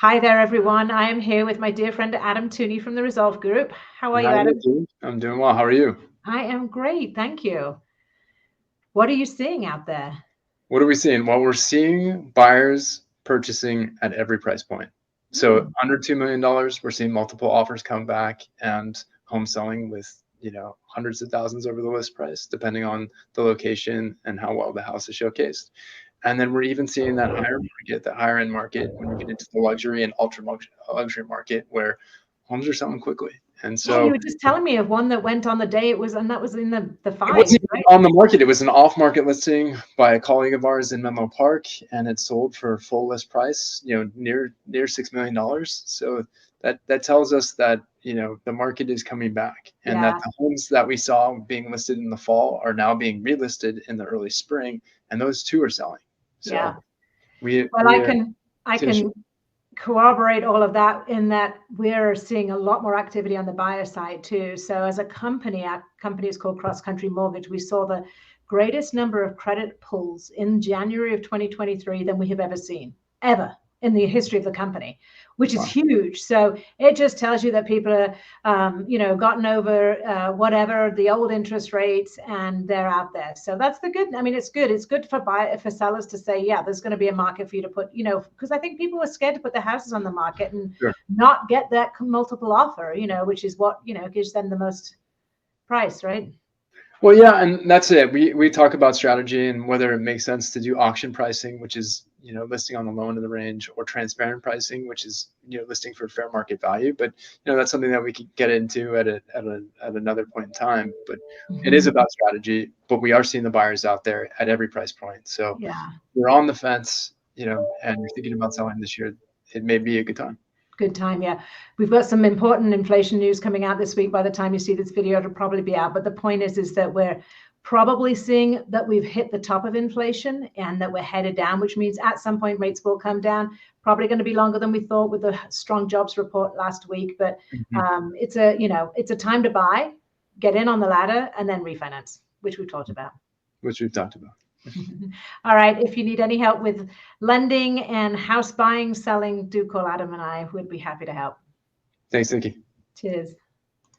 Hi there, everyone. I am here with my dear friend Adam Tooney from the Resolve Group. How are you, Hi, Adam? Nikki. I'm doing well. How are you? I am great, thank you. What are you seeing out there? What are we seeing? Well, we're seeing buyers purchasing at every price point. So under $2 million, we're seeing multiple offers come back and home selling with, hundreds of thousands over the list price, depending on the location and how well the house is showcased. And then we're even seeing that higher market, the higher end market, when you get into the luxury and ultra luxury market where homes are selling quickly. And Yeah, you so were just telling me of one that went on the day it was, and that was in the it fives, wasn't even right? on the market. It was an off-market listing by a colleague of ours in Menlo Park, and it sold for full list price, near $6 million. So that tells us that the market is coming back, and that Yeah, the homes that we saw being listed in the fall are now being relisted in the early spring, and those too are selling. yeah. So we Well, we are I seeing. can corroborate all of that in that we're seeing a lot more activity on the buyer side too. So as a company, our company is called Cross Country Mortgage. We saw the greatest number of credit pulls in January of 2023 than we have ever seen, ever in the history of the company, which is huge. So it just tells you that people are, gotten over whatever the old interest rates, and they're out there. So that's the good. I mean, it's good. It's good for sellers to say, yeah, there's going to be a market for you to put, because I think people are scared to put their houses on the market and not get that multiple offer, which is what gives them the most price, right? Well, yeah, and that's it. We talk about strategy and whether it makes sense to do auction pricing, which is listing on the low end of the range, or transparent pricing, which is listing for fair market value. But that's something that we could get into at another point in time. But it is about strategy. But we are seeing the buyers out there at every price point. So Yeah. you're on the fence, and you're thinking about selling this year, it may be a good time. Good time, yeah. We've got some important inflation news coming out this week. By the time you see this video, it'll probably be out. But the point is that we're probably seeing that we've hit the top of inflation and that we're headed down, which means at some point rates will come down. Probably going to be longer than we thought with the strong jobs report last week. But it's a time to buy, get in on the ladder, and then refinance, which we've talked about. All right. If you need any help with lending and house buying, selling, do call Adam and I. We'd be happy to help. Thanks, Nikki. Cheers.